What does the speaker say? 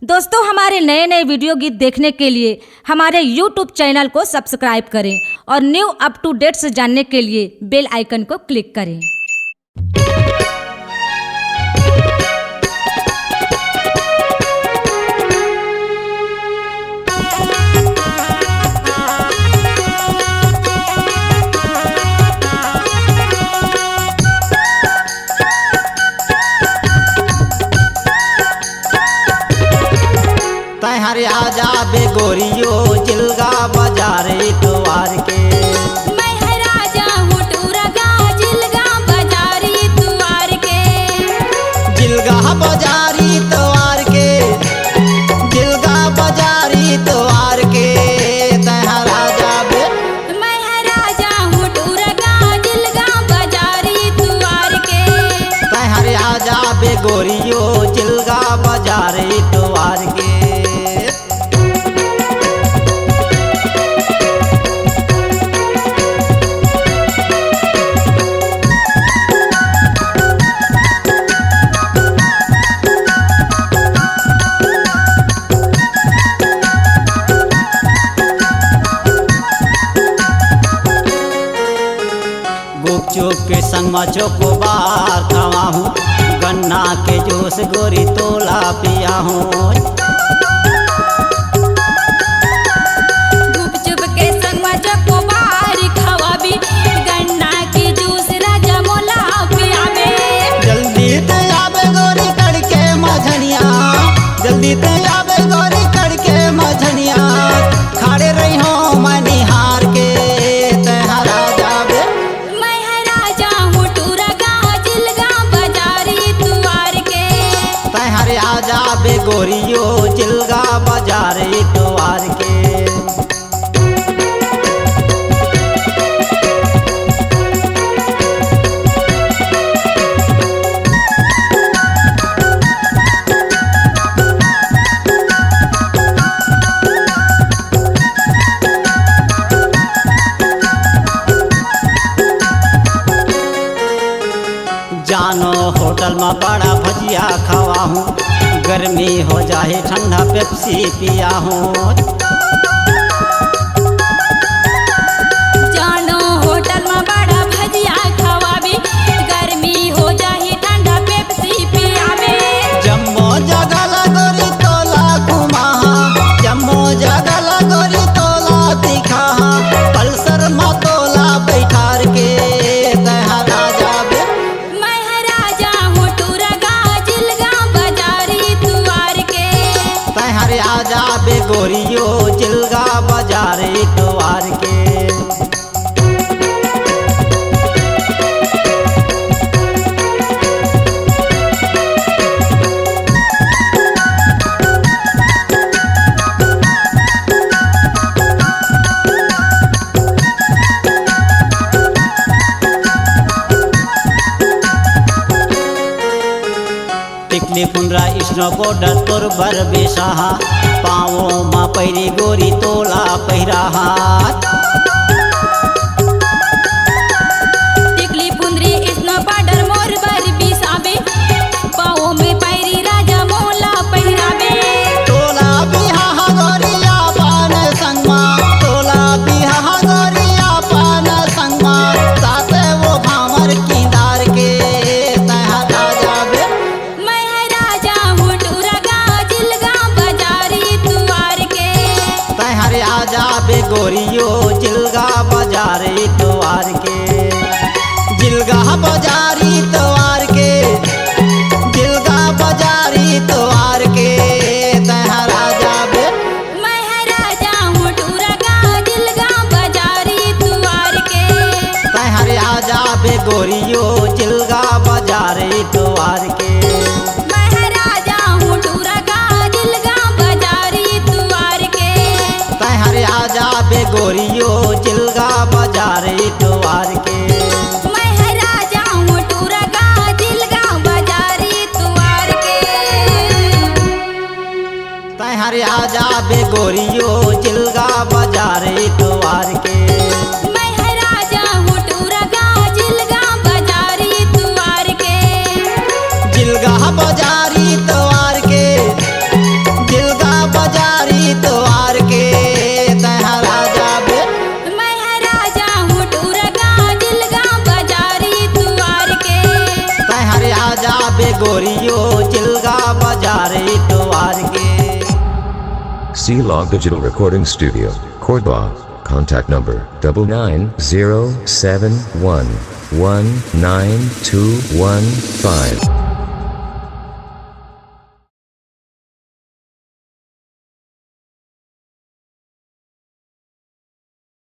दोस्तों, हमारे नए नए वीडियो गीत देखने के लिए हमारे YouTube चैनल को सब्सक्राइब करें और न्यू अप टू डेट्स जानने के लिए बेल आइकन को क्लिक करें। तैहरे आजा बे गोरियो जिलगा बाजार इतवार के। मैं राजा हूँ टूरगा जिलगा बाजार इतवार के। जिलगा बाजार इतवार के, जिलगा बाजार इतवार के। तैहरे आजा बे मैं राजा हूँ टूरगा जिलगा बाजार इतवार के। तैहरे आजा बे गोरियो जिलगा बाजार इतवार के। गुपचुप के संग में चोकोबार खावा हूँ, गन्ना के जूस गोरी तोला पिया हूँ। गुपचुप के संग में चकोबार खवाबी, गन्ना की जूस राजा मोला पियाबे। जल्दी ते आबे गोरी कड़के मझनिया, जल्दी ते आबे गोरी कड़के मझनिया। खड़े रही हो मैं निहार के। तैहरा जाबे मैं राजा हूँ टूरगा जिलगा बाजार इतवार के। तैहरे आजा बे गोरियो जिलगा बाजार इतवार के। जानो होटल में बड़ा भजिया खावा हूँ, गर्मी हो जाए ठंडा पेप्सी पिया हूँ। जानो होटल में बड़ा भजिया खवाबी, गर्मी हो जाही ठंडा पेप्सी पियाबे। जम्मो जगल गोरी तोला घुमा, जम्मो जगल गोरी तोला दिखा। पल्सर में तोला बैठार के। तैहरा जाबे मैं राजा हूँ टूरगा जिलगा बाजार इतवार के। तैहरे आजा बे गोरियो जिलगा बाजार इतवार के। टिकली फुंडरा स्नो बॉर्डर तोर बर बेसाहा, पाँवों माँ पैरी गोरी तोला पहिरा हाथ। टिकली पुंदरी स्नो पाउडर मोर बर बिसाबे, पाँवों में पैरी राजा मोला पहिराबे। तोला बिहा गोरिया पान संगमा, तोला बिहा गोरिया पान संगमा। साथे वो भामर किंदार के। तैहरा जाबे मैं राजा हूँ टूरगा जिलगा बाजार इतवार के। तैहरे आजा बे गोरियो जिलगा बाजार इतवार के। जिलगा बाजार इतवार के, जिलगा बाजार इतवार के। तैहरा जाबे मैं राजा हूँ टूरगा जिलगा बाजार इतवार के। तैहरे आजा बे गोरियो जिलगा बाजार इतवार के। मैं राजा हूँ टूरगा जिलगा बाजार इतवार के। तैहरे आजा बे गोरियो जिलगा बाजार इतवार के। मैं राजा हूँ टूरगा जिलगा बाजार इतवार के। तैहरे आजा बे गोरियो जिलगा बाजार इतवार के। मैं राजा हूँ टूरगा जिलगा बाजार इतवार के। जिलगा बाजार इतवार के। बाजारी द्वार के तहाँ राजा बे मैं राजा हूँ टूरगा जिलगा बाजारी द्वार के तहाँ राजा बे गोरियो चिलगा बाजारी द्वार के C-Log Digital Recording Studio, Cordoba. Contact number 99071192115.